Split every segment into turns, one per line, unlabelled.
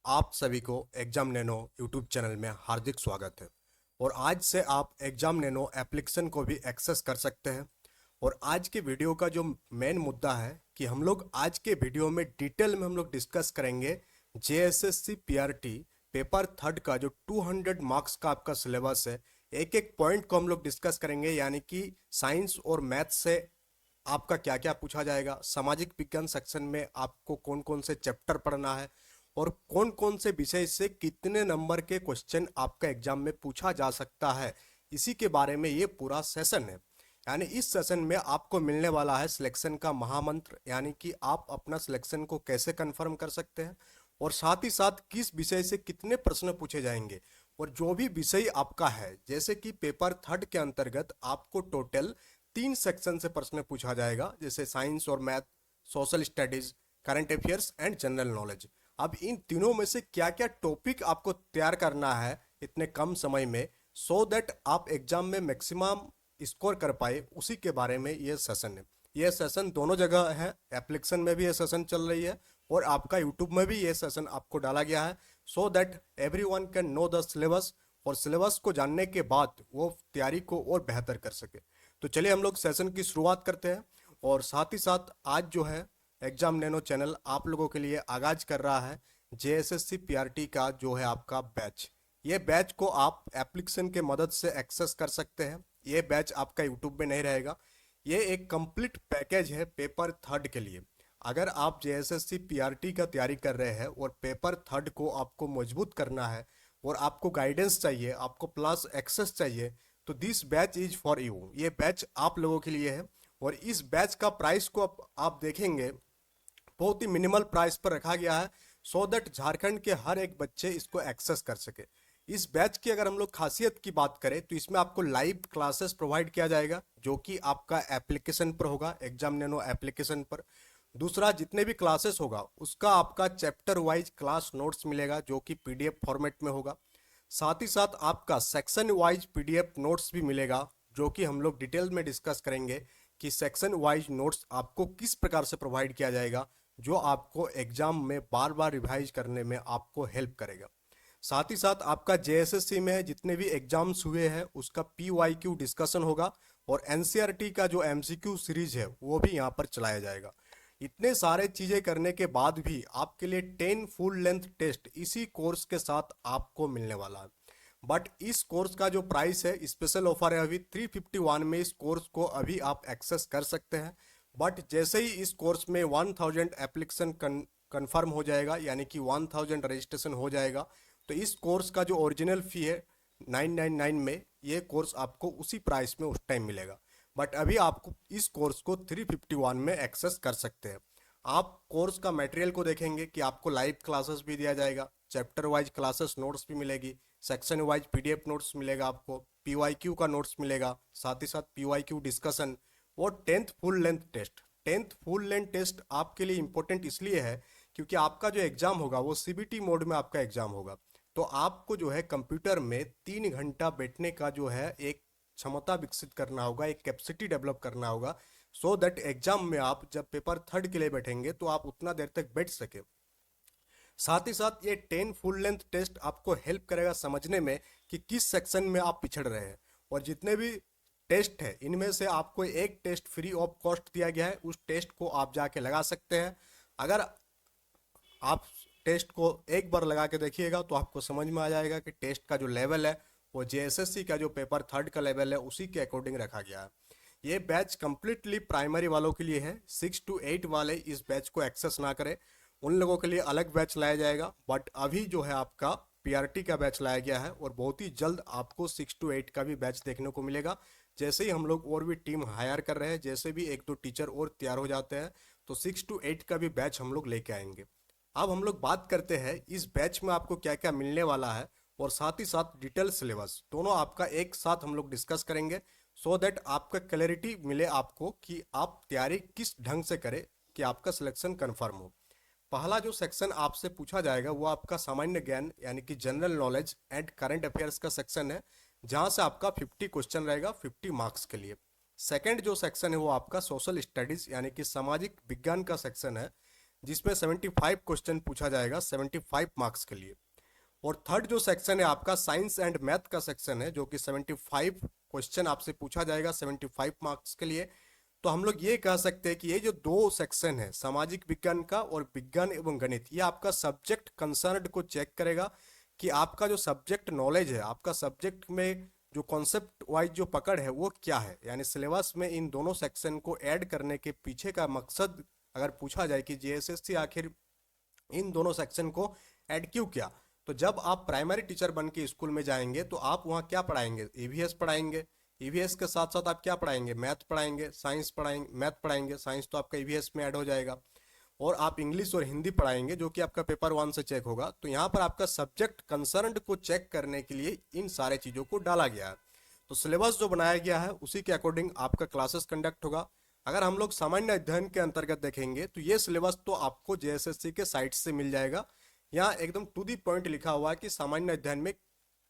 आप सभी को एग्जाम नैनो यूट्यूब चैनल में हार्दिक स्वागत है। और आज से आप एग्जाम नैनो एप्लीकेशन को भी एक्सेस कर सकते हैं। और आज के वीडियो का जो मेन मुद्दा है कि हम लोग आज के वीडियो में डिटेल में हम लोग डिस्कस करेंगे जेएसएससी पीआरटी पेपर थर्ड का जो 200 मार्क्स का आपका सिलेबस है। एक एक पॉइंट को हम लोग डिस्कस करेंगे, यानी कि साइंस और मैथ से आपका क्या क्या पूछा जाएगा, सामाजिक विज्ञान सेक्शन में आपको कौन कौन से चैप्टर पढ़ना है और कौन कौन से विषय से कितने नंबर के क्वेश्चन आपका एग्जाम में पूछा जा सकता है, इसी के बारे में ये पूरा सेशन है। यानी इस सेशन में आपको मिलने वाला है सिलेक्शन का महामंत्र, यानी कि आप अपना सिलेक्शन को कैसे कंफर्म कर सकते हैं और साथ ही साथ किस विषय से कितने प्रश्न पूछे जाएंगे। और जो भी विषय आपका है, जैसे कि पेपर थर्ड के अंतर्गत आपको टोटल 3 सेक्शन से प्रश्न पूछा जाएगा, जैसे साइंस और math, social studies, current affairs and general knowledge. अब इन तीनों में से क्या क्या टॉपिक आपको तैयार करना है इतने कम समय में, सो दैट आप एग्जाम में मैक्सिमम स्कोर कर पाए, उसी के बारे में ये सेशन है। ये सेशन दोनों जगह है, एप्लीकेशन में भी ये सेशन चल रही है और आपका यूट्यूब में भी ये सेशन आपको डाला गया है, so that everyone can know the syllabus, और सिलेबस को जानने के बाद वो तैयारी को और बेहतर कर सके। तो चलिए हम लोग सेशन की शुरुआत करते हैं। और साथ ही साथ आज जो है एग्जाम नैनो चैनल आप लोगों के लिए आगाज कर रहा है जेएसएससी पीआरटी का जो है आपका बैच। ये बैच को आप एप्लीकेशन के मदद से एक्सेस कर सकते हैं। ये बैच आपका यूट्यूब में नहीं रहेगा, ये एक कंप्लीट पैकेज है पेपर थर्ड के लिए। अगर आप जेएसएससी पीआरटी का तैयारी कर रहे हैं और पेपर थर्ड को आपको मजबूत करना है और आपको गाइडेंस चाहिए, आपको प्लस एक्सेस चाहिए, तो this batch is for you. ये बैच आप लोगों के लिए है। और इस बैच का प्राइस को आप देखेंगे बहुत ही मिनिमल प्राइस पर रखा गया है, सो दैट झारखंड के हर एक बच्चे इसको एक्सेस कर सके। इस बैच की अगर हम लोग खासियत की बात करें तो इसमें आपको लाइव क्लासेस प्रोवाइड किया जाएगा, जो कि आपका एप्लीकेशन पर होगा, एग्जाम नैनो एप्लीकेशन पर। दूसरा, जितने भी क्लासेस होगा उसका आपका चैप्टर वाइज क्लास नोट्स मिलेगा, जो कि पीडीएफ फॉर्मेट में होगा। साथ ही साथ आपका सेक्शन वाइज पीडीएफ नोट्स भी मिलेगा, जो कि हम लोग डिटेल में डिस्कस करेंगे कि सेक्शन वाइज नोट्स आपको किस प्रकार से प्रोवाइड किया जाएगा, जो आपको एग्जाम में बार बार रिवाइज करने में आपको हेल्प करेगा। साथ ही साथ आपका जेएसएससी में जितने भी एग्जाम्स हुए हैं उसका पीवाईक्यू डिस्कशन होगा, और एनसीईआरटी का जो एमसीक्यू सीरीज है वो भी यहाँ पर चलाया जाएगा। इतने सारे चीज़ें करने के बाद भी आपके लिए 10 फुल लेंथ टेस्ट इसी कोर्स के साथ आपको मिलने वाला है। बट इस कोर्स का जो प्राइस है, स्पेशल ऑफर है, अभी 351 में इस कोर्स को अभी आप एक्सेस कर सकते हैं। बट जैसे ही इस कोर्स में 1000 एप्लीकेशन कन्फर्म हो जाएगा, यानी कि 1000 रजिस्ट्रेशन हो जाएगा, तो इस कोर्स का जो ओरिजिनल फ़ी है 999 में, ये कोर्स आपको उसी प्राइस में उस टाइम मिलेगा। बट अभी आपको इस कोर्स को 351 में एक्सेस कर सकते हैं। आप कोर्स का मटेरियल को देखेंगे कि आपको लाइव क्लासेस भी दिया जाएगा, चैप्टर वाइज क्लासेस नोट्स भी मिलेगी, सेक्शन वाइज पीडीएफ नोट्स मिलेगा, आपको पीवाईक्यू का नोट्स मिलेगा, साथ ही साथ पीवाईक्यू डिस्कशन और 10th full length test. 10th full length test आपके लिए इंपॉर्टेंट इसलिए है क्योंकि आपका जो एग्जाम होगा वो सीबीटी मोड में आपका एग्जाम होगा। तो आपको जो है कंप्यूटर में 3 घंटा बैठने का जो है एक क्षमता विकसित करना होगा, एक कैपेसिटी डेवलप करना होगा, सो दैट एग्जाम में आप जब पेपर थर्ड के लिए बैठेंगे तो आप उतना देर तक बैठ सके। साथ ही साथ ये 10 फुल लेंथ टेस्ट आपको हेल्प करेगा समझने में कि किस सेक्शन में आप पिछड़ रहे हैं। और जितने भी टेस्ट है इनमें से आपको एक टेस्ट फ्री ऑफ कॉस्ट दिया गया है, उस टेस्ट को आप जाके लगा सकते हैं। अगर आप टेस्ट को एक बार लगा के देखिएगा तो आपको समझ में आ जाएगा कि टेस्ट का जो लेवल है वो जेएसएससी का जो पेपर थर्ड का लेवल है उसी के अकॉर्डिंग रखा गया है। ये बैच कंप्लीटली प्राइमरी वालों के लिए है। 6 to 8 वाले इस बैच को एक्सेस ना करें, उन लोगों के लिए अलग बैच लाया जाएगा। बट अभी जो है आपका पीआरटी का बैच लाया गया है और बहुत ही जल्द आपको 6 to 8 का भी बैच देखने को मिलेगा। जैसे ही हम लोग और भी टीम हायर कर रहे हैं, जैसे भी 1-2 टीचर और तैयार हो जाते हैं, तो 6 to 8 का भी बैच हम लोग लेके आएंगे। अब हम लोग बात करते हैं इस बैच में आपको क्या क्या मिलने वाला है, और साथ ही साथ डिटेल सिलेबस दोनों आपका एक साथ हम लोग डिस्कस करेंगे, सो दैट आपका क्लैरिटी मिले आपको कि आप तैयारी किस ढंग से करें कि आपका सिलेक्शन कंफर्म हो। पहला जो सेक्शन आपसे पूछा जाएगा वो आपका सामान्य ज्ञान, यानी कि general knowledge and current affairs का सेक्शन है, जहां से आपका 50 क्वेश्चन रहेगा 50 मार्क्स के लिए। सेकंड जो सेक्शन है वो आपका सोशल स्टडीज यानी कि सामाजिक विज्ञान का सेक्शन है, जिसमें 75 क्वेश्चन पूछा जाएगा 75 मार्क्स के लिए। और थर्ड जो सेक्शन है आपका साइंस एंड मैथ का सेक्शन है, जो कि 75 क्वेश्चन आपसे पूछा जाएगा 75 मार्क्स के लिए। तो हम लोग ये कह सकते हैं कि ये जो दो सेक्शन है सामाजिक विज्ञान का और विज्ञान एवं गणित, ये आपका सब्जेक्ट कंसर्न्ड को चेक करेगा कि आपका जो सब्जेक्ट नॉलेज है, आपका सब्जेक्ट में जो कॉन्सेप्ट वाइज जो पकड़ है वो क्या है। यानी सिलेबस में इन दोनों सेक्शन को ऐड करने के पीछे का मकसद अगर पूछा जाए कि जेएसएससी आखिर इन दोनों सेक्शन को ऐड क्यों किया, तो जब आप प्राइमरी टीचर बन के स्कूल में जाएंगे तो आप वहाँ क्या पढ़ाएंगे, ईवीएस पढ़ाएंगे। ईवीएस के साथ साथ आप क्या पढ़ाएंगे, मैथ पढ़ाएंगे, साइंस पढ़ाएंगे, मैथ पढ़ाएंगे, साइंस तो आपका ईवीएस में ऐड हो जाएगा। और आप इंग्लिश और हिंदी पढ़ाएंगे जो कि आपका पेपर 1 से चेक होगा। तो यहाँ पर आपका सब्जेक्ट कंसर्न्ड को चेक करने के लिए इन सारे चीज़ों को डाला गया है। तो सिलेबस जो बनाया गया है उसी के अकॉर्डिंग आपका क्लासेस कंडक्ट होगा। अगर हम लोग सामान्य अध्ययन के अंतर्गत देखेंगे तो ये सिलेबस तो आपको जेएसएससी के साइट से मिल जाएगा। यहाँ एकदम टू दी पॉइंट लिखा हुआ है कि सामान्य अध्ययन में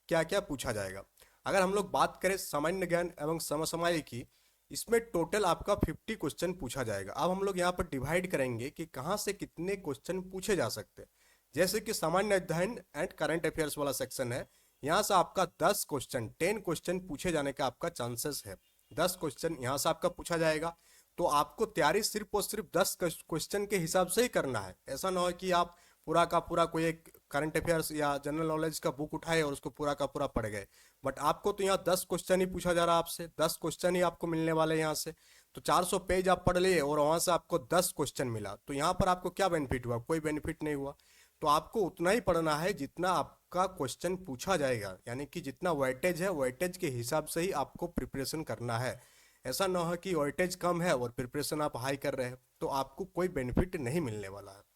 क्या क्या पूछा जाएगा। अगर हम लोग बात करें सामान्य ज्ञान एवं समसामयिक की, इसमें टोटल आपका 50 क्वेश्चन पूछा जाएगा। अब हम लोग यहाँ पर डिवाइड करेंगे कि कहाँ से कितने क्वेश्चन पूछे जा सकते हैं। जैसे कि सामान्य अध्ययन एंड करंट अफेयर्स वाला सेक्शन है, यहाँ से आपका 10 क्वेश्चन 10 क्वेश्चन पूछे जाने का आपका चांसेस है। 10 क्वेश्चन यहाँ से आपका पूछा जाएगा। तो आपको तैयारी सिर्फ और सिर्फ 10 क्वेश्चन के हिसाब से ही करना है। ऐसा ना हो कि आप पूरा का पूरा कोई एक करंट अफेयर्स या जनरल नॉलेज का बुक उठाए और उसको पूरा का पूरा पढ़ गए। बट आपको तो यहाँ 10 क्वेश्चन ही पूछा जा रहा है आपसे, 10 क्वेश्चन ही आपको मिलने वाले हैं यहाँ से। तो 400 पेज आप पढ़ लिए और वहां से आपको 10 क्वेश्चन मिला, तो यहाँ पर आपको क्या बेनिफिट हुआ, कोई बेनिफिट नहीं हुआ। तो आपको उतना ही पढ़ना है जितना आपका क्वेश्चन पूछा जाएगा, यानी कि जितना वेटेज है वेटेज के हिसाब से ही आपको प्रिपरेशन करना है। ऐसा ना हो कि वेटेज कम है और प्रिपरेशन आप हाई कर रहे हैं, तो आपको कोई बेनिफिट नहीं मिलने वाला है।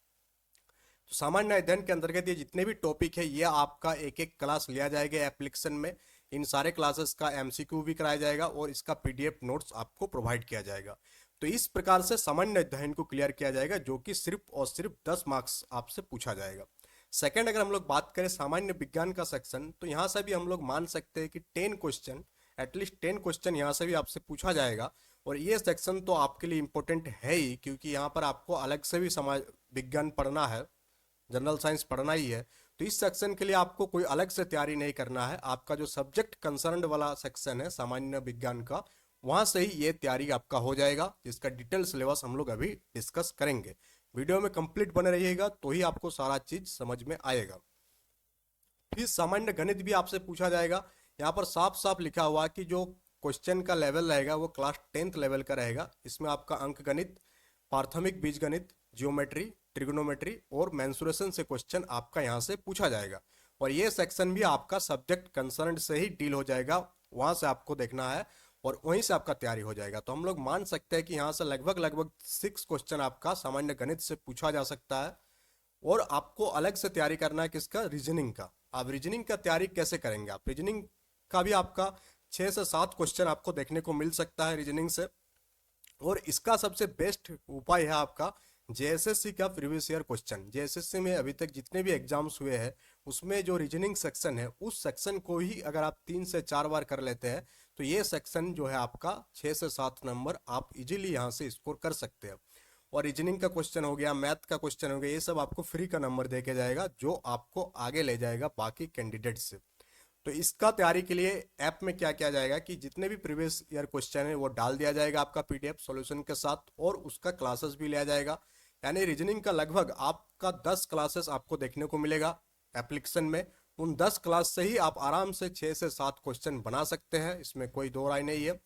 तो सामान्य अध्ययन के अंतर्गत ये जितने भी टॉपिक है ये आपका एक एक क्लास लिया जाएगा एप्लीकेशन में। इन सारे क्लासेस का एमसीक्यू भी कराया जाएगा और इसका पीडीएफ नोट्स आपको प्रोवाइड किया जाएगा। तो इस प्रकार से सामान्य अध्ययन को क्लियर किया जाएगा, जो कि सिर्फ और सिर्फ 10 मार्क्स आपसे पूछा जाएगा। सेकंड, अगर हम लोग बात करें सामान्य विज्ञान का सेक्शन, तो यहाँ से भी हम लोग मान सकते हैं कि 10 क्वेश्चन, एटलीस्ट 10 क्वेश्चन यहाँ से भी आपसे पूछा जाएगा। और ये सेक्शन तो आपके लिए इंपॉर्टेंट है ही, क्योंकि यहाँ पर आपको अलग से भी समाज विज्ञान पढ़ना है, जनरल साइंस पढ़ना ही है। तो इस सेक्शन के लिए आपको कोई अलग से तैयारी नहीं करना है। आपका जो सब्जेक्ट कंसर्न्ड वाला सेक्शन है सामान्य विज्ञान का, वहां से ही ये तैयारी आपका हो जाएगा, जिसका डिटेल सिलेबस हम लोग अभी डिस्कस करेंगे। वीडियो में कंप्लीट बने रहिएगा तो ही आपको सारा चीज समझ में आएगा। फिर सामान्य गणित भी आपसे पूछा जाएगा। यहाँ पर साफ साफ लिखा हुआ कि जो क्वेश्चन का लेवल रहेगा वो क्लास 10th लेवल का रहेगा। इसमें आपका अंक गणित, प्राथमिक बीजगणित, जियोमेट्री, ट्रिग्नोमेट्री और मेंसुरेशन से क्वेश्चन आपका यहाँ से पूछा जाएगा। और ये सेक्शन भी आपका सब्जेक्ट कंसर्न से ही डील हो जाएगा, वहां से आपको देखना है और वहीं से आपका तैयारी हो जाएगा। तो हम लोग मान सकते हैं कि यहाँ से लगभग लगभग 6 क्वेश्चन आपका सामान्य गणित से पूछा जा सकता है। और आपको अलग से तैयारी करना है किसका, रीजनिंग का। आप रीजनिंग का तैयारी कैसे करेंगे, आप रीजनिंग का भी आपका 6 से 7 क्वेश्चन आपको देखने को मिल सकता है रीजनिंग से। और इसका सबसे बेस्ट उपाय है आपका जेएसएससी का प्रीवियस ईयर क्वेश्चन। जेएसएससी में अभी तक जितने भी एग्जाम्स हुए हैं उसमें जो रीजनिंग सेक्शन है उस सेक्शन को ही अगर आप 3 से 4 बार कर लेते हैं तो ये सेक्शन जो है आपका 6 से 7 नंबर आप इजीली यहाँ से स्कोर कर सकते हैं। और रीजनिंग का क्वेश्चन हो गया, मैथ का क्वेश्चन हो गया, ये सब आपको फ्री का नंबर दे के जाएगा, जो आपको आगे ले जाएगा बाकी कैंडिडेट से। तो इसका तैयारी के लिए ऐप में क्या किया जाएगा कि जितने भी प्रीवियस ईयर क्वेश्चन है वो डाल दिया जाएगा आपका पीडीएफ सॉल्यूशन के साथ, और उसका क्लासेस भी लिया जाएगा। यानी रीजनिंग का लगभग आपका 10 क्लासेस आपको देखने को मिलेगा एप्लीकेशन में। उन 10 क्लास से ही आप आराम से 6 से 7 क्वेश्चन बना सकते हैं, इसमें कोई दो राय नहीं है।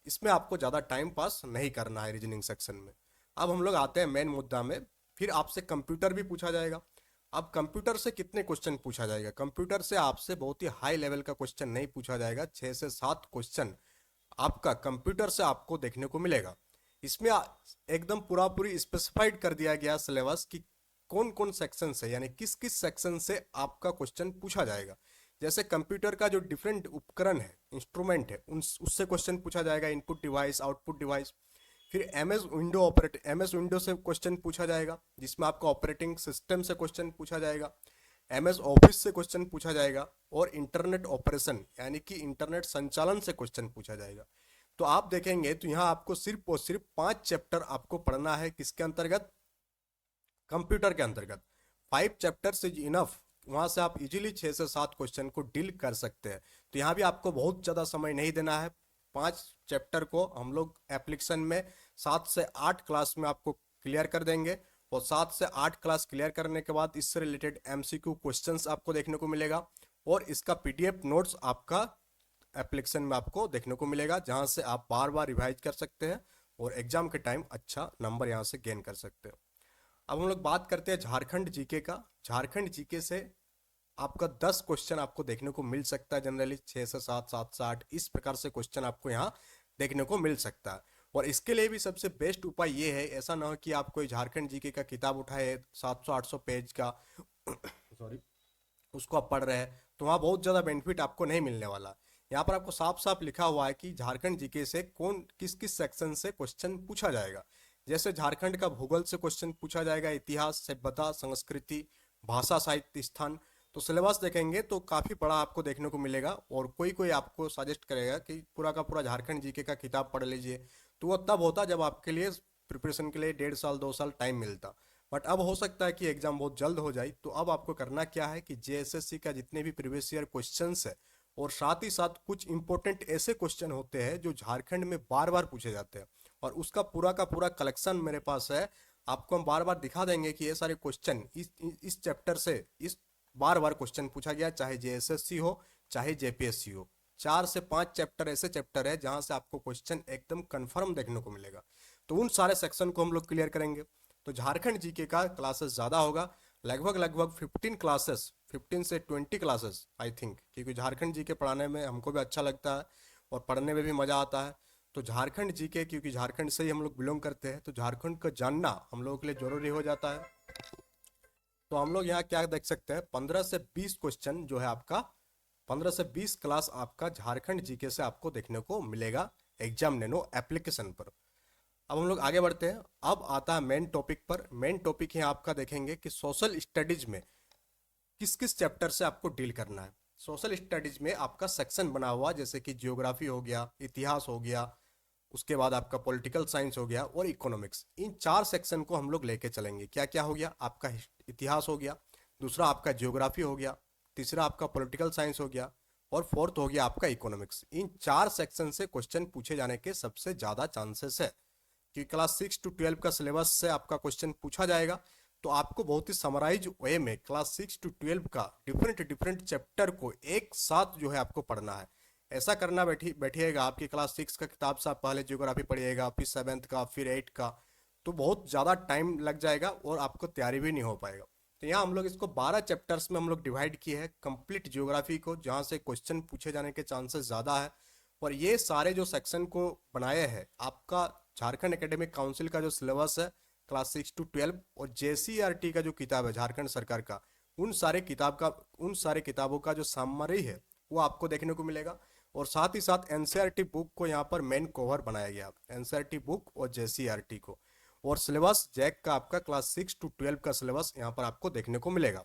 इसमें आपको ज़्यादा टाइम पास नहीं करना है रीजनिंग सेक्शन में। अब हम लोग आते हैं मेन मुद्दा में। फिर आपसे कंप्यूटर भी पूछा जाएगा। अब कंप्यूटर से कितने क्वेश्चन पूछा जाएगा, कंप्यूटर से आपसे बहुत ही हाई लेवल का क्वेश्चन नहीं पूछा जाएगा। 6 से 7 क्वेश्चन आपका कंप्यूटर से आपको देखने को मिलेगा। इसमें एकदम पूरा पूरी स्पेसिफाइड कर दिया गया सिलेबस कि कौन कौन सेक्शन से, यानी किस किस सेक्शन से आपका क्वेश्चन पूछा जाएगा। जैसे कंप्यूटर का जो डिफरेंट उपकरण है, इंस्ट्रूमेंट है, उससे क्वेश्चन पूछा जाएगा, इनपुट डिवाइस, आउटपुट डिवाइस। फिर एमएस विंडो से क्वेश्चन पूछा जाएगा, जिसमें आपका ऑपरेटिंग सिस्टम से क्वेश्चन पूछा जाएगा। एमएस ऑफिस से क्वेश्चन पूछा जाएगा और इंटरनेट ऑपरेशन यानी कि इंटरनेट संचालन से क्वेश्चन पूछा जाएगा। तो आप देखेंगे तो यहाँ आपको सिर्फ और सिर्फ 5 चैप्टर आपको पढ़ना है, किसके अंतर्गत, कंप्यूटर के अंतर्गत 5 चैप्टर्स इज इनफ। वहां से आप इजीली 6 से 7 क्वेश्चन को डील कर सकते हैं। तो यहाँ भी आपको बहुत ज़्यादा समय नहीं देना है। 5 चैप्टर को हम लोग एप्लीकेशन में 7 से 8 क्लास में आपको क्लियर कर देंगे। और 7 से 8 क्लास क्लियर करने के बाद इससे रिलेटेड एमसीक्यू क्वेश्चंस आपको देखने को मिलेगा, और इसका पीडीएफ नोट्स आपका एप्लीकेशन में आपको देखने को मिलेगा, जहां से आप बार बार रिवाइज कर सकते हैं और एग्जाम के टाइम अच्छा नंबर यहां से गेन कर सकते हैं। अब हम लोग बात करते हैं झारखंड जीके का। झारखंड जीके से आपका 10 क्वेश्चन आपको देखने को मिल सकता है। जनरली 6 से 7, 7 से 8 इस प्रकार से क्वेश्चन आपको यहाँ देखने को मिल सकता है। और इसके लिए भी सबसे बेस्ट उपाय ये है, ऐसा ना हो कि आप कोई झारखंड जीके का किताब उठाए 700-800 पेज का सॉरी उसको आप पढ़ रहे हैं, तो वहाँ बहुत ज़्यादा बेनिफिट आपको नहीं मिलने वाला। यहाँ पर आपको साफ साफ लिखा हुआ है कि झारखंड जीके से कौन किस किस सेक्शन से क्वेश्चन पूछा जाएगा। जैसे झारखंड का भूगोल से क्वेश्चन पूछा जाएगा, इतिहास, सभ्यता, संस्कृति, भाषा, साहित्य, स्थान। तो सिलेबस देखेंगे तो काफ़ी बड़ा आपको देखने को मिलेगा, और कोई कोई आपको सजेस्ट करेगा कि पूरा का पूरा झारखंड जीके का किताब पढ़ लीजिए। तो वो तब होता जब आपके लिए प्रिपरेशन के लिए 1.5 साल 2 साल टाइम मिलता। बट अब हो सकता है कि एग्जाम बहुत जल्द हो जाए। तो अब आपको करना क्या है कि जेएसएससी का जितने भी प्रीवियस ईयर क्वेश्चंस है, और साथ ही साथ कुछ इंपॉर्टेंट ऐसे क्वेश्चन होते हैं जो झारखंड में बार बार पूछे जाते हैं, और उसका पूरा का पूरा कलेक्शन मेरे पास है। आपको हम बार बार दिखा देंगे कि ये सारे क्वेश्चन इस चैप्टर से इस बार बार क्वेश्चन पूछा गया, चाहे जेएसएससी हो चाहे जेपीएससी हो। 4 से 5 चैप्टर ऐसे चैप्टर है जहां से आपको क्वेश्चन एकदम कंफर्म देखने को मिलेगा। तो उन सारे सेक्शन को हम लोग क्लियर करेंगे। तो झारखंड जीके का क्लासेस ज़्यादा होगा, लगभग 15 क्लासेस, 15 से 20 क्लासेस आई थिंक, क्योंकि झारखंड जीके पढ़ाने में हमको भी अच्छा लगता है और पढ़ने में भी मज़ा आता है। तो झारखंड जीके, क्योंकि झारखंड से ही हम लोग बिलोंग करते हैं, तो झारखंड का जानना हम लोगों के लिए ज़रूरी हो जाता है। तो हम लोग यहाँ क्या देख सकते हैं, 15 से 20 क्वेश्चन जो है आपका, 15 से 20 क्लास आपका झारखंड जीके से आपको देखने को मिलेगा एग्जाम नैनो एप्लीकेशन पर। अब हम लोग आगे बढ़ते हैं। अब आता है मेन टॉपिक पर। मेन टॉपिक है आपका, देखेंगे कि सोशल स्टडीज में किस किस चैप्टर से आपको डील करना है। सोशल स्टडीज में आपका सेक्शन बना हुआ, जैसे कि जियोग्राफी हो गया, इतिहास हो गया, उसके बाद आपका पॉलिटिकल साइंस हो गया और इकोनॉमिक्स। इन 4 सेक्शन को हम लोग लेके चलेंगे। क्या क्या हो गया, आपका इतिहास हो गया, दूसरा आपका जियोग्राफी हो गया, तीसरा आपका पॉलिटिकल साइंस हो गया, और फोर्थ हो गया आपका इकोनॉमिक्स। इन 4 सेक्शन से क्वेश्चन पूछे जाने के सबसे ज़्यादा चांसेस है कि क्लास 6 to 12 का सिलेबस से आपका क्वेश्चन पूछा जाएगा। तो आपको बहुत ही समराइज वे में क्लास 6 to 12 का डिफरेंट डिफरेंट चैप्टर को एक साथ जो है आपको पढ़ना है। ऐसा करना बैठिएगा आपकी क्लास 6 का किताब से आप पहले जियोग्राफी पढ़िएगा, फिर 7th का, फिर 8th का, तो बहुत ज़्यादा टाइम लग जाएगा और आपको तैयारी भी नहीं हो पाएगा। तो यहाँ हम लोग इसको 12 चैप्टर्स में हम लोग डिवाइड किए हैं कंप्लीट जियोग्राफी को, जहाँ से क्वेश्चन पूछे जाने के चांसेस ज़्यादा है। और ये सारे जो सेक्शन को बनाए हैं आपका झारखंड एकेडमिक काउंसिल का जो सिलेबस है क्लास 6 to 12, और जेसीईआरटी का जो किताब है झारखंड सरकार का, उन सारे किताबों का जो समरी है वो आपको देखने को मिलेगा। और साथ ही साथ एनसीईआरटी बुक को यहाँ पर मेन कवर बनाया गया, एनसीईआरटी बुक और जेसीईआरटी को। और सिलेबस जैक का आपका क्लास 6 to 12 का सिलेबस यहाँ पर आपको देखने को मिलेगा।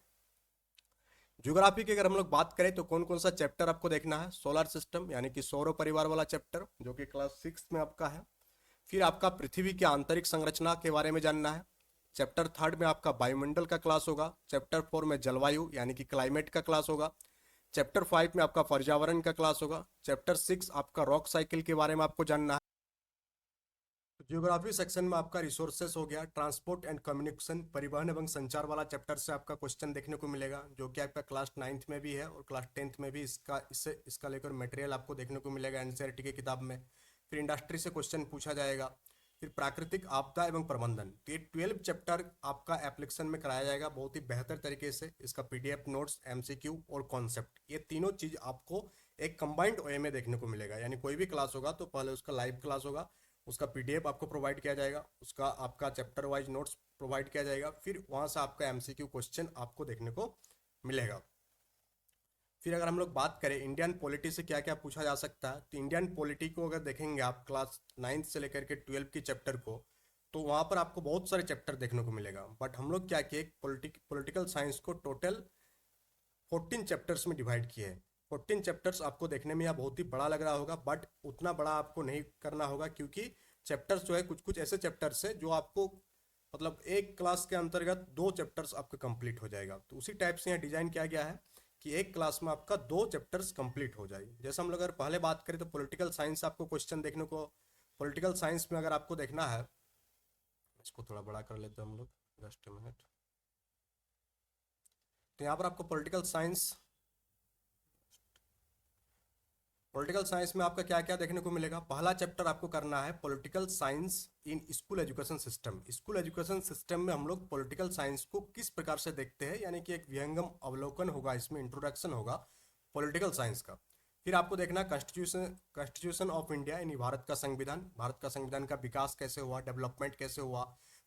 ज्योग्राफी की अगर हम लोग बात करें तो कौन कौन सा चैप्टर आपको देखना है, सोलर सिस्टम यानी कि सौर परिवार वाला चैप्टर जो कि क्लास 6 में आपका है। फिर आपका पृथ्वी की आंतरिक संरचना के बारे में जानना है। चैप्टर 3 में आपका वायुमंडल का क्लास होगा। चैप्टर 4 में जलवायु यानी कि क्लाइमेट का क्लास होगा। चैप्टर 5 में आपका पर्यावरण का क्लास होगा। चैप्टर 6 आपका रॉक साइकिल के बारे में आपको जानना है। जियोग्राफी सेक्शन में आपका रिसोर्सेस हो गया, ट्रांसपोर्ट एंड कम्युनिकेशन, परिवहन एवं संचार वाला चैप्टर से आपका क्वेश्चन देखने को मिलेगा, जो कि आपका क्लास 9th में भी है और क्लास 10th में भी इसका लेकर मटेरियल आपको देखने को मिलेगा एनसीईआरटी की किताब में। फिर इंडस्ट्री से क्वेश्चन पूछा जाएगा। फिर प्राकृतिक आपदा एवं प्रबंधन, तो ये 12 चैप्टर आपका एप्लीकेशन में कराया जाएगा बहुत ही बेहतर तरीके से। इसका पीडीएफ नोट्स, एमसीक्यू और कॉन्सेप्ट, ये तीनों चीज आपको एक कंबाइंड वे में देखने को मिलेगा। यानी कोई भी क्लास होगा तो पहले उसका लाइव क्लास होगा, उसका पीडीएफ आपको प्रोवाइड किया जाएगा, उसका आपका चैप्टर वाइज नोट्स प्रोवाइड किया जाएगा, फिर वहाँ से आपका एमसीक्यू क्वेश्चन आपको देखने को मिलेगा। फिर अगर हम लोग बात करें इंडियन पॉलिटी से क्या क्या पूछा जा सकता है, तो इंडियन पॉलिटी को अगर देखेंगे आप क्लास 9th से लेकर के 12 की चैप्टर को, तो वहाँ पर आपको बहुत सारे चैप्टर देखने को मिलेगा। बट हम लोग क्या किए, पॉलिटिकल साइंस को टोटल 14 चैप्टर्स में डिवाइड किए हैं। 14 चैप्टर्स आपको देखने में यह बहुत ही बड़ा लग रहा होगा, बट उतना बड़ा आपको नहीं करना होगा, क्योंकि चैप्टर्स जो है कुछ कुछ ऐसे चैप्टर्स है जो आपको मतलब एक क्लास के अंतर्गत 2 चैप्टर्स आपके कंप्लीट हो जाएगा। तो उसी टाइप से यहाँ डिजाइन किया गया है कि एक क्लास में आपका 2 चैप्टर्स कंप्लीट हो जाए। जैसे हम लोग अगर पहले बात करें तो पॉलिटिकल साइंस आपको क्वेश्चन देखने को, पॉलिटिकल साइंस में अगर आपको देखना है, इसको थोड़ा बड़ा कर लेते हैं हम लोग, जस्ट मिनट। तो यहाँ पर आपको पॉलिटिकल साइंस में आपका क्या क्या देखने को मिलेगा। पहला चैप्टर आपको करना है political science in school education system. School education system में हम लोग पॉलिटिकल साइंस को किस प्रकार से देखते हैं, यानी कि एक विहंगम अवलोकन होगा, इसमें इंट्रोडक्शन होगा पॉलिटिकल साइंस का। फिर आपको देखना कॉन्स्टिट्यूशन ऑफ इंडिया, यानी भारत का संविधान, भारत का संविधान का विकास कैसे हुआ, डेवलपमेंट कैसे हुआ,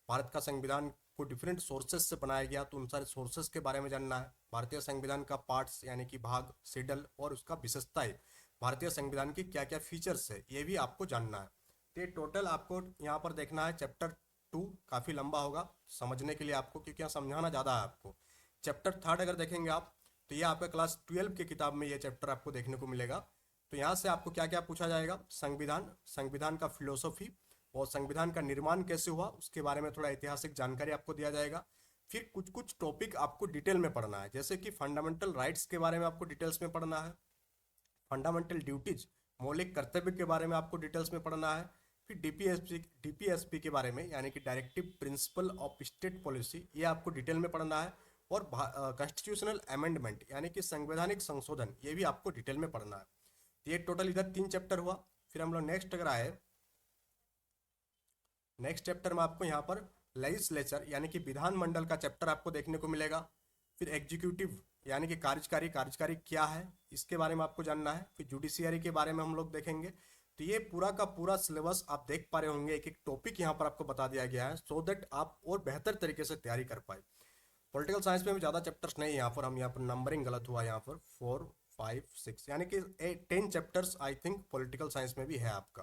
भारत का संविधान को डिफरेंट सोर्सेज से बनाया गया तो उन सारे सोर्सेज के बारे में जानना है। भारतीय संविधान का पार्ट्स यानी कि भाग, शेड्यूल और उसका विशेषताएं, भारतीय संविधान की क्या क्या फीचर्स है, ये भी आपको जानना है। तो ये टोटल आपको यहाँ पर देखना है। चैप्टर 2 काफ़ी लंबा होगा समझने के लिए आपको, क्योंकि यहाँ समझाना ज़्यादा है आपको। चैप्टर 3 अगर देखेंगे आप तो ये आपका क्लास 12 की किताब में ये चैप्टर आपको देखने को मिलेगा। तो यहाँ से आपको क्या क्या पूछा जाएगा, संविधान, संविधान का फिलोसॉफी और संविधान का निर्माण कैसे हुआ उसके बारे में थोड़ा ऐतिहासिक जानकारी आपको दिया जाएगा। फिर कुछ कुछ टॉपिक आपको डिटेल में पढ़ना है, जैसे कि फंडामेंटल राइट्स के बारे में आपको डिटेल्स में पढ़ना है, फंडामेंटल ड्यूटीज, मौलिक कर्तव्य के बारे में आपको डिटेल्स में पढ़ना है। फिर डीपीएसपी के बारे में, यानी कि directive principle of state policy, ये आपको डिटेल में पढ़ना है। और कॉन्स्टिट्यूशनल अमेंडमेंट यानी कि संवैधानिक संशोधन, ये भी आपको डिटेल में पढ़ना है। तो ये टोटल इधर 3 चैप्टर हुआ। फिर हम लोग नेक्स्ट अगर आए, नेक्स्ट चैप्टर में आपको यहाँ पर लेजिस्लेचर यानी कि विधानमंडल का चैप्टर आपको देखने को मिलेगा। फिर एग्जीक्यूटिव यानी कि कार्यकारी, कार्यकारी क्या है इसके बारे में आपको जानना है। फिर जुडिशियरी के बारे में हम लोग देखेंगे। तो ये पूरा का पूरा सिलेबस आप देख पा रहे होंगे, एक एक टॉपिक यहाँ पर आपको बता दिया गया है सो दैट आप और बेहतर तरीके से तैयारी कर पाए। पॉलिटिकल साइंस में भी ज़्यादा चैप्टर्स नहीं है यहाँ पर, हम यहाँ पर नंबरिंग गलत हुआ यहाँ पर 4, 5, 6 यानी कि 10 chapters I think political science में भी है आपका।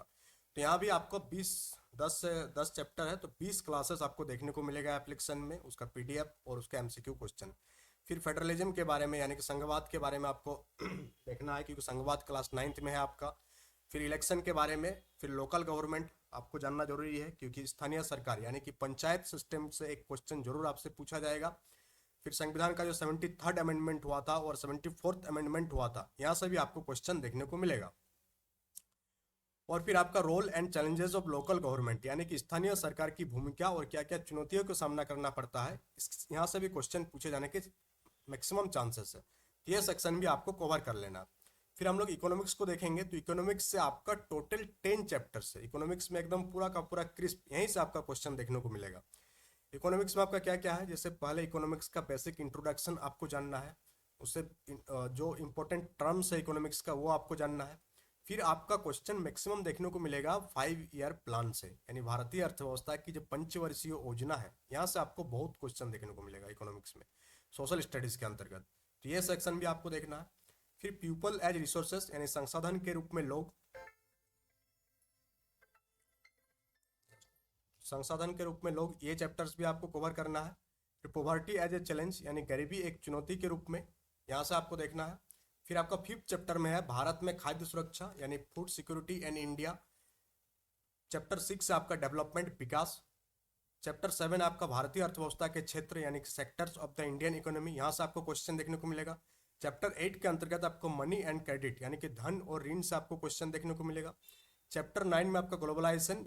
तो यहाँ भी आपको 10 चैप्टर है तो 20 क्लासेस आपको देखने को मिलेगा एप्लीकेशन में, उसका पीडीएफ और उसका एमसीक्यू क्वेश्चन। फिर फेडरलिज्म के बारे में यानी कि संघवाद के बारे में आपको देखना है, क्योंकि संघवाद क्लास 9th में है आपका। फिर इलेक्शन के बारे में, फिर लोकल गवर्नमेंट आपको जानना जरूरी है, क्योंकि स्थानीय सरकार यानी कि पंचायत सिस्टम से एक क्वेश्चन जरूर आपसे पूछा जाएगा। फिर संविधान का जो 73rd अमेंडमेंट हुआ था और 74th अमेंडमेंट हुआ था, यहाँ से भी आपको क्वेश्चन देखने को मिलेगा। और फिर आपका role and challenges of local government यानी कि स्थानीय सरकार की भूमिका और क्या क्या चुनौतियों का सामना करना पड़ता है, यहाँ से भी क्वेश्चन पूछे जाने के मैक्सिमम चांसेस है। ये सेक्शन भी आपको कवर कर लेना। फिर हम लोग इकोनॉमिक्स को देखेंगे। तो इकोनॉमिक्स से आपका टोटल 10 चैप्टर्स है। इकोनॉमिक्स में एकदम पूरा का पूरा क्रिस्प यहीं से आपका क्वेश्चन देखने को मिलेगा। इकोनॉमिक्स में आपका क्या क्या है, जैसे पहले इकोनॉमिक्स का बेसिक इंट्रोडक्शन आपको जानना है, उससे जो इंपॉर्टेंट टर्म्स है इकोनॉमिक्स का वो आपको जानना है। फिर आपका क्वेश्चन मैक्सिमम देखने को मिलेगा 5 ईयर प्लान से, यानी भारतीय अर्थव्यवस्था की जो पंचवर्षीय योजना है, यहाँ से आपको बहुत क्वेश्चन देखने को मिलेगा इकोनॉमिक्स में, सोशल स्टडीज के अंतर्गत। तो ये सेक्शन भी आपको देखना है। फिर पीपल एज रिसोर्सेस यानी संसाधन के रूप में लोग, संसाधन के रूप में लोग, ये चैप्टर्स भी आपको कवर करना है। फिर पॉवर्टी एज ए चैलेंज यानी गरीबी एक चुनौती के रूप में, यहाँ से आपको देखना है। फिर आपका 5th चैप्टर में है भारत में खाद्य सुरक्षा यानी food security and India. Chapter 6 आपका डेवलपमेंट विकास। चैप्टर 7 आपका भारतीय अर्थव्यवस्था के क्षेत्र यानी sectors of the Indian economy, यहाँ से आपको क्वेश्चन देखने को मिलेगा। चैप्टर 8 के अंतर्गत आपको मनी एंड क्रेडिट यानी कि धन और ऋण से आपको क्वेश्चन देखने को मिलेगा। चैप्टर 9 में आपका globalisation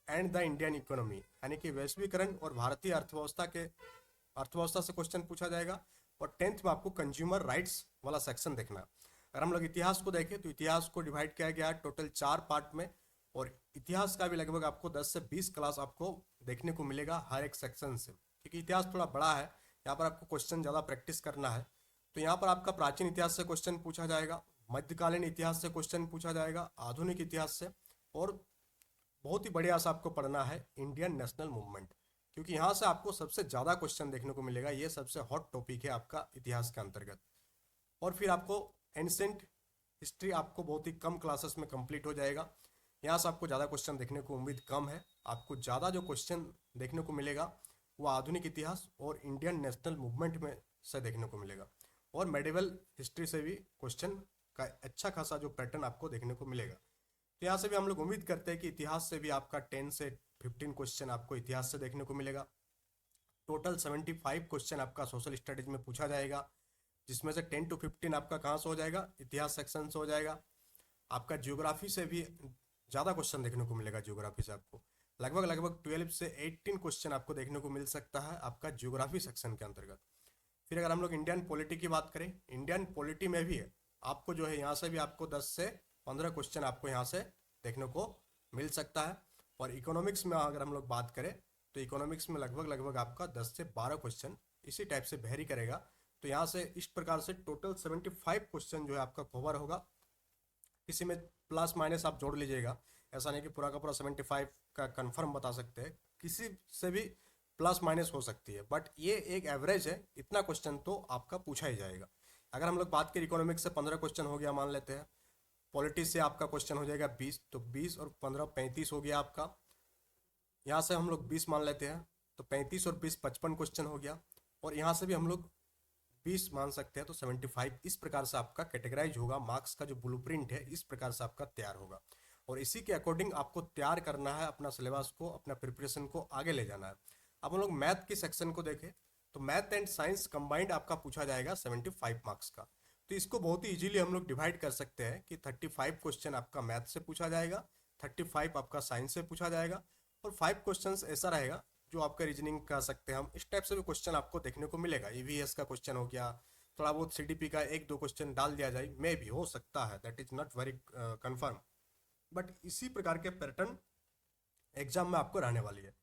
and the Indian economy यानी कि वैश्वीकरण और भारतीय अर्थव्यवस्था से क्वेश्चन पूछा जाएगा। और 10th में आपको कंज्यूमर राइट्स वाला सेक्शन देखना। अगर हम लोग इतिहास को देखें तो इतिहास को डिवाइड किया गया है टोटल 4 पार्ट में, और इतिहास का भी लगभग आपको 10 से 20 क्लास आपको देखने को मिलेगा हर एक सेक्शन से, क्योंकि इतिहास थोड़ा बड़ा है, यहाँ पर आपको क्वेश्चन ज़्यादा प्रैक्टिस करना है। तो यहाँ पर आपका प्राचीन इतिहास से क्वेश्चन पूछा जाएगा, मध्यकालीन इतिहास से क्वेश्चन पूछा जाएगा, आधुनिक इतिहास से, और बहुत ही बढ़िया से आपको पढ़ना है इंडियन नेशनल मूवमेंट, क्योंकि यहाँ से आपको सबसे ज़्यादा क्वेश्चन देखने को मिलेगा। ये सबसे हॉट टॉपिक है आपका इतिहास के अंतर्गत। और फिर आपको एंशिएंट हिस्ट्री आपको बहुत ही कम क्लासेस में कंप्लीट हो जाएगा। यहाँ से आपको ज़्यादा क्वेश्चन देखने को उम्मीद कम है। आपको ज़्यादा जो क्वेश्चन देखने को मिलेगा वो आधुनिक इतिहास और इंडियन नेशनल मूवमेंट में से देखने को मिलेगा, और मेडिवल हिस्ट्री से भी क्वेश्चन का अच्छा खासा जो पैटर्न आपको देखने को मिलेगा। तो यहाँ से भी हम लोग उम्मीद करते हैं कि इतिहास से भी आपका 10 से 15 क्वेश्चन आपको इतिहास से देखने को मिलेगा। टोटल 75 क्वेश्चन आपका सोशल स्टडीज में पूछा जाएगा, जिसमें से 10 to 15 आपका कहाँ से हो जाएगा, इतिहास सेक्शन से हो जाएगा। आपका जियोग्राफी से भी ज़्यादा क्वेश्चन देखने को मिलेगा। जियोग्राफी से आपको लगभग लगभग 12 से 18 क्वेश्चन आपको देखने को मिल सकता है आपका जियोग्राफी सेक्शन के अंतर्गत। फिर अगर हम लोग इंडियन पॉलिटी की बात करें, इंडियन पॉलिटी में भी आपको जो है यहाँ से भी आपको 10 से 15 क्वेश्चन आपको यहाँ से देखने को मिल सकता है। और इकोनॉमिक्स में अगर हम लोग बात करें तो इकोनॉमिक्स में लगभग लगभग आपका 10 से 12 क्वेश्चन इसी टाइप से वेरी करेगा। तो यहाँ से इस प्रकार से टोटल 75 क्वेश्चन जो है आपका कवर होगा। किसी में प्लस माइनस आप जोड़ लीजिएगा, ऐसा नहीं कि पूरा का पूरा 75 का कंफर्म बता सकते हैं, किसी से भी प्लस माइनस हो सकती है, बट ये एक एवरेज है, इतना क्वेश्चन तो आपका पूछा ही जाएगा। अगर हम लोग बात करें इकोनॉमिक्स से 15 क्वेश्चन हो गया मान लेते हैं, पॉलिटी से आपका क्वेश्चन हो जाएगा 20, तो 20 और 15 35 हो गया आपका। यहाँ से हम लोग 20 मान लेते हैं तो 35 और 20 55 क्वेश्चन हो गया। और यहाँ से भी हम लोग 20 मान सकते हैं तो 75। इस प्रकार से आपका कैटेगराइज होगा, मार्क्स का जो ब्लूप्रिंट है इस प्रकार से आपका तैयार होगा। और इसी के अकॉर्डिंग आपको तैयार करना है, अपना सिलेबस को, अपना प्रिपरेशन को आगे ले जाना है। अब हम लोग मैथ की सेक्शन को देखें तो मैथ एंड साइंस कंबाइंड आपका पूछा जाएगा 75 मार्क्स का। तो इसको बहुत ही इजीली हम लोग डिवाइड कर सकते हैं कि 35 क्वेश्चन आपका मैथ से पूछा जाएगा, 35 आपका साइंस से पूछा जाएगा, और 5 क्वेश्चन ऐसा रहेगा जो आपका रीजनिंग कर सकते हैं हम। इस टाइप से भी क्वेश्चन आपको देखने को मिलेगा। ईवीएस का क्वेश्चन हो गया, थोड़ा बहुत सीडीपी का 1-2 क्वेश्चन डाल दिया जाए, मे भी हो सकता है, that is not very confirm, but इसी प्रकार के पैटर्न एग्जाम में आपको रहने वाली है।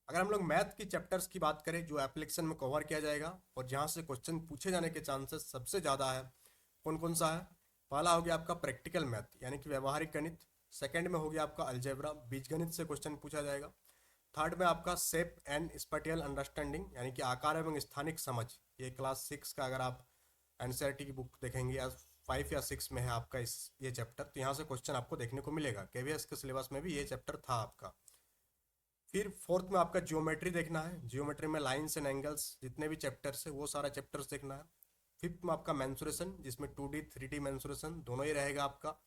अगर हम लोग मैथ की चैप्टर्स की बात करें जो एप्लीकेशन में कवर किया जाएगा और जहाँ से क्वेश्चन पूछे जाने के चांसेस सबसे ज़्यादा है, कौन कौन सा है? पहला हो गया आपका प्रैक्टिकल मैथ यानी कि व्यवहारिक गणित। सेकंड में हो गया आपका अलजेब्रा, बीजगणित से क्वेश्चन पूछा जाएगा। थर्ड में आपका शेप एंड स्पेटियल अंडरस्टैंडिंग यानी कि आकार एवं स्थानिक समझ, ये क्लास 6 का अगर आप एनसीईआरटी की बुक देखेंगे या 5 या 6 में है आपका ये चैप्टर, तो यहाँ से क्वेश्चन आपको देखने को मिलेगा। केवीएस के सिलेबस में भी ये चैप्टर था आपका। फिर फोर्थ में आपका जियोमेट्री देखना है, जियोमेट्री में लाइन्स एंड एंगल्स जितने भी चैप्टर्स है वो सारा चैप्टर्स देखना है। फिफ्थ में आपका मेंसुरेशन जिसमें 2D 3D मेंसुरेशन दोनों ही रहेगा आपका।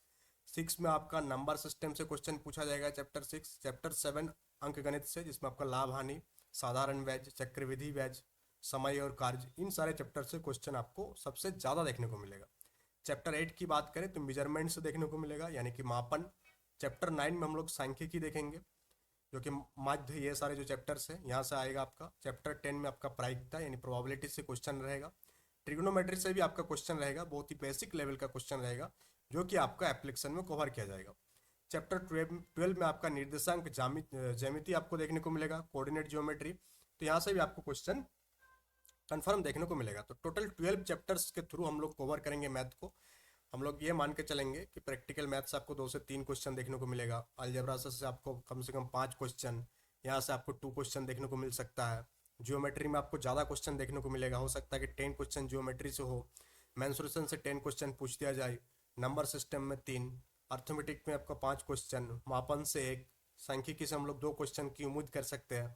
6 में आपका नंबर सिस्टम से क्वेश्चन पूछा जाएगा चैप्टर 6। चैप्टर 7 अंक गणित से जिसमें आपका लाभ हानि, साधारण व्याज, चक्रवृद्धि व्याज, समय और कार्य, इन सारे चैप्टर से क्वेश्चन आपको सबसे ज़्यादा देखने को मिलेगा। चैप्टर 8 की बात करें तो मेजरमेंट से देखने को मिलेगा यानी कि मापन। चैप्टर 9 में हम लोग सांख्यिकी देखेंगे जो कि माध्य, ये सारे जो चैप्टर्स हैं यहाँ से आएगा आपका। चैप्टर 10 में आपका प्रायिकता यानी प्रोबेबिलिटी से क्वेश्चन रहेगा। ट्रिग्नोमेट्री से भी आपका क्वेश्चन रहेगा, बहुत ही बेसिक लेवल का क्वेश्चन रहेगा जो कि आपका एप्लीकेशन में कवर किया जाएगा। चैप्टर 12 में आपका निर्देशांक ज्यामिति आपको देखने को मिलेगा, कोऑर्डिनेट ज्योमेट्री, तो यहाँ से भी आपको क्वेश्चन कंफर्म देखने को मिलेगा। तो टोटल 12 चैप्टर्स के थ्रू हम लोग कवर करेंगे मैथ को। हम लोग ये मान के चलेंगे कि प्रैक्टिकल मैथ से आपको 2 से 3 क्वेश्चन देखने को मिलेगा, अलजेब्रा से आपको कम से कम 5 क्वेश्चन, यहाँ से आपको 2 क्वेश्चन देखने को मिल सकता है। जियोमेट्री में आपको ज़्यादा क्वेश्चन देखने को मिलेगा, हो सकता है कि 10 क्वेश्चन जियोमेट्री से हो, मेंसुरेशन से 10 क्वेश्चन पूछ दिया जाए, नंबर सिस्टम में 3, अर्थमेटिक में आपका 5 क्वेश्चन, मापन से 1, सांख्यिकी से हम लोग 2 क्वेश्चन की उम्मीद कर सकते हैं,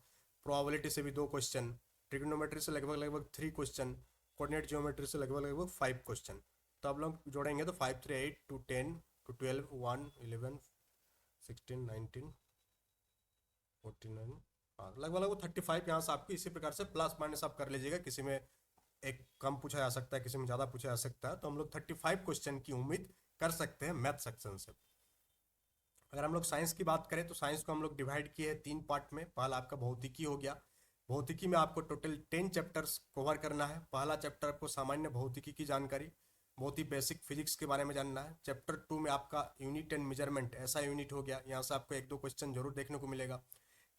प्रोबेबिलिटी से भी 2 क्वेश्चन, ट्रिग्नोमेट्री से लगभग लगभग 3 क्वेश्चन, कोऑर्डिनेट ज्योमेट्री से लगभग लगभग 5 क्वेश्चन। तो आप लोग जोड़ेंगे तो 5 3 8 2 10 2 12 1 11 16 19 49, हाँ लगभग लगभग 35 यहाँ से आपकी इसी प्रकार से प्लस माइनस आप कर लीजिएगा। किसी में एक कम पूछा जा सकता है, किसी में ज़्यादा पूछा जा सकता है, तो हम लोग 35 क्वेश्चन की उम्मीद कर सकते हैं मैथ सेक्शन से। अगर हम लोग साइंस की बात करें तो साइंस को हम लोग डिवाइड किए हैं 3 पार्ट में। पहला आपका भौतिकी हो गया, भौतिकी में आपको टोटल 10 चैप्टर्स कवर करना है। पहला चैप्टर आपको सामान्य भौतिकी की जानकारी, बहुत ही बेसिक फिजिक्स के बारे में जानना है। चैप्टर 2 में आपका यूनिट एंड मेजरमेंट, ऐसा यूनिट हो गया, यहाँ से आपको 1-2 क्वेश्चन जरूर देखने को मिलेगा।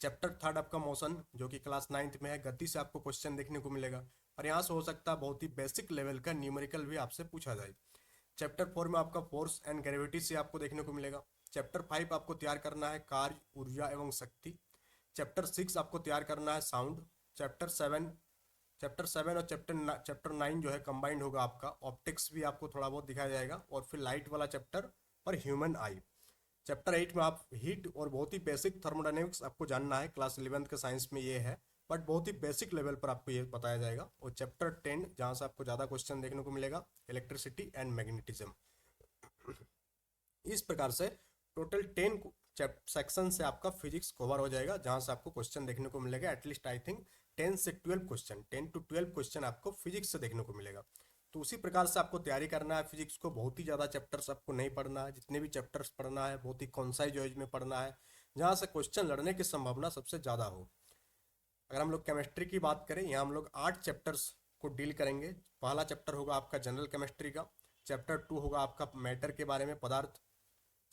चैप्टर 3 आपका मोशन जो कि क्लास 9th में है, गति से आपको क्वेश्चन देखने को मिलेगा और यहाँ से हो सकता है बहुत ही बेसिक लेवल का न्यूमेरिकल भी आपसे पूछा जाए। चैप्टर 4 में आपका फोर्स एंड ग्रेविटी से आपको देखने को मिलेगा। चैप्टर 5 आपको तैयार करना है कार्य, ऊर्जा एवं शक्ति। चैप्टर 6 आपको तैयार करना है साउंड। चैप्टर 7 और चैप्टर 9 जो है कंबाइंड होगा आपका। ऑप्टिक्स भी आपको थोड़ा बहुत दिखाया जाएगा और फिर लाइट वाला चैप्टर और ह्यूमन आई। चैप्टर 8 में आप हीट और बहुत ही बेसिक थर्मोडायनेमिक्स आपको जानना है, क्लास 11th के साइंस में ये है, बट बहुत ही बेसिक लेवल पर आपको ये बताया जाएगा। और चैप्टर 10 जहाँ से आपको ज़्यादा क्वेश्चन देखने को मिलेगा, इलेक्ट्रिसिटी एंड मैग्नेटिज्म। इस प्रकार से टोटल 10 सेक्शन से आपका फिजिक्स कवर हो जाएगा, जहाँ से आपको क्वेश्चन देखने को मिलेगा एटलीस्ट आई थिंक 10 से 12 क्वेश्चन, 10 to 12 क्वेश्चन आपको फिजिक्स से देखने को मिलेगा। तो उसी प्रकार से आपको तैयारी करना है फिजिक्स को। बहुत ही ज़्यादा चैप्टर्स आपको नहीं पढ़ना है, जितने भी चैप्टर्स पढ़ना है बहुत ही कॉन्साइज वेज में पढ़ना है, जहाँ से क्वेश्चन लड़ने की संभावना सबसे ज़्यादा हो। अगर हम लोग केमिस्ट्री की बात करें, यहाँ हम लोग 8 चैप्टर्स को डील करेंगे। पहला चैप्टर होगा आपका जनरल केमिस्ट्री का, चैप्टर 2 होगा आपका मैटर के बारे में, पदार्थ,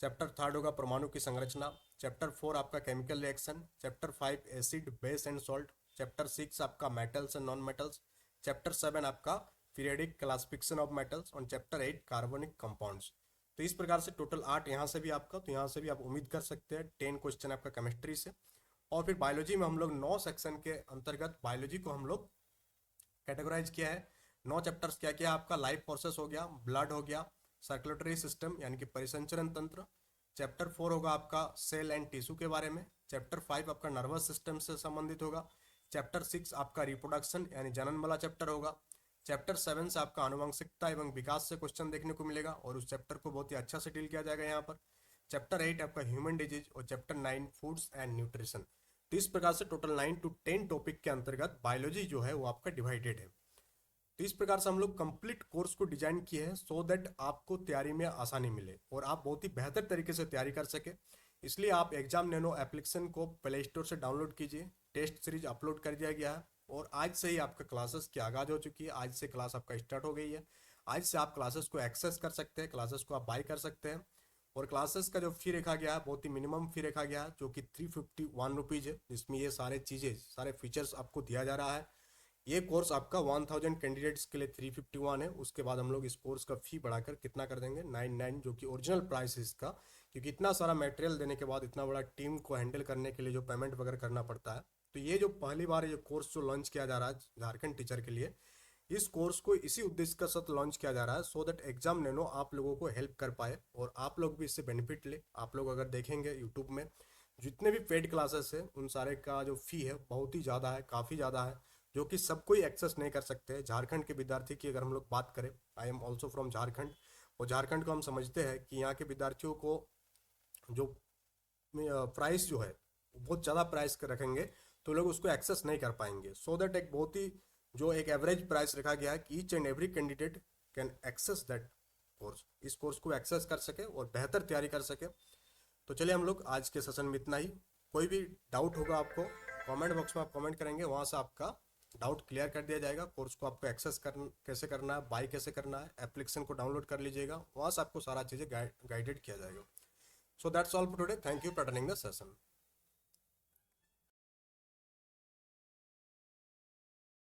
चैप्टर 3 होगा परमाणु की संरचना, चैप्टर 4 आपका chemical reaction, chapter 5 acid base and salt, chapter 6 आपका metals and non metals, chapter 7 आपका पीरियडिक क्लासिफिकेशन ऑफ मेटल्स और चैप्टर 8 कार्बनिक कंपाउंड्स। तो इस प्रकार से टोटल 8 यहाँ से भी आपका, तो यहाँ से भी आप उम्मीद कर सकते हैं 10 क्वेश्चन आपका केमिस्ट्री से। और फिर बायोलॉजी में हम लोग 9 सेक्शन के अंतर्गत बायोलॉजी को हम लोग कैटेगराइज किया है। 9 चैप्टर्स क्या क्या आपका, लाइफ प्रोसेस हो गया, ब्लड हो गया, सर्कुलेटरी सिस्टम यानी कि परिसंचरण तंत्र, चैप्टर 4 होगा आपका सेल एंड टिश्यू के बारे में, चैप्टर 5 आपका नर्वस सिस्टम से संबंधित होगा, चैप्टर 6 आपका रिप्रोडक्शन यानी जनन वाला चैप्टर होगा, चैप्टर 7 से आपका आनुवंशिकता एवं विकास से क्वेश्चन देखने को मिलेगा और उस चैप्टर को बहुत ही अच्छा से डील किया जाएगा यहाँ पर। चैप्टर 8 आपका ह्यूमन डिजीज और चैप्टर 9 फूड्स एंड न्यूट्रिशन। तो इस प्रकार से टोटल 9 to 10 टॉपिक के अंतर्गत बायोलॉजी जो है वो आपका डिवाइडेड है। तो इस प्रकार से हम लोग कंप्लीट कोर्स को डिजाइन किए हैं सो दैट आपको तैयारी में आसानी मिले और आप बहुत ही बेहतर तरीके से तैयारी कर सके। इसलिए आप एग्जाम नैनो एप्लीकेशन को प्ले स्टोर से डाउनलोड कीजिए। टेस्ट सीरीज अपलोड कर दिया गया है और आज से ही आपका क्लासेस की आगाज हो चुकी है। आज से क्लास आपका स्टार्ट हो गई है। आज से आप क्लासेस को एक्सेस कर सकते हैं, क्लासेस को आप बाय कर सकते हैं। और क्लासेस का जो फी रखा गया है बहुत ही मिनिमम फी रखा गया है, जो कि 351 रुपीज़ है, जिसमें ये सारे चीज़ें, सारे फीचर्स आपको दिया जा रहा है। ये कोर्स आपका 1000 कैंडिडेट्स के लिए 351 है। उसके बाद हम लोग इस कोर्स का फी बढ़ाकर कितना कर देंगे, 99, जो कि ओरिजिनल प्राइस है इसका। क्योंकि इतना सारा मटेरियल देने के बाद इतना बड़ा टीम को हैंडल करने के लिए जो पेमेंट वगैरह करना पड़ता है, तो ये जो पहली बार ये कोर्स जो लॉन्च किया जा रहा है झारखंड टीचर के लिए, इस कोर्स को इसी उद्देश्य के साथ लॉन्च किया जा रहा है सो दैट एग्जाम नैनो आप लोगों को हेल्प कर पाए और आप लोग भी इससे बेनिफिट ले। आप लोग अगर देखेंगे यूट्यूब में जितने भी पेड क्लासेस है उन सारे का जो फी है बहुत ही ज़्यादा है, काफ़ी ज़्यादा है, जो कि सब कोई एक्सेस नहीं कर सकते। झारखंड के विद्यार्थी की अगर हम लोग बात करें, I am also from Jharkhand, और झारखंड को हम समझते हैं कि यहाँ के विद्यार्थियों को जो प्राइस जो है बहुत ज़्यादा प्राइस रखेंगे तो लोग उसको एक्सेस नहीं कर पाएंगे। सो दैट एक बहुत ही जो एक एवरेज प्राइस रखा गया है कि each and every candidate can access that course, इस कोर्स को एक्सेस कर सके और बेहतर तैयारी कर सके। तो चलिए हम लोग आज के सेशन में इतना ही। कोई भी डाउट होगा आपको कमेंट बॉक्स में आप कमेंट करेंगे, वहाँ से आपका डाउट क्लियर कर दिया जाएगा। कोर्स को आपको एक्सेस कैसे करना है, बाय कैसे करना है, एप्लीकेशन को डाउनलोड कर लीजिएगा, वहाँ से आपको सारा चीज़ें गाइडेड किया जाएगा। So that's all for today. Thank you for attending the session.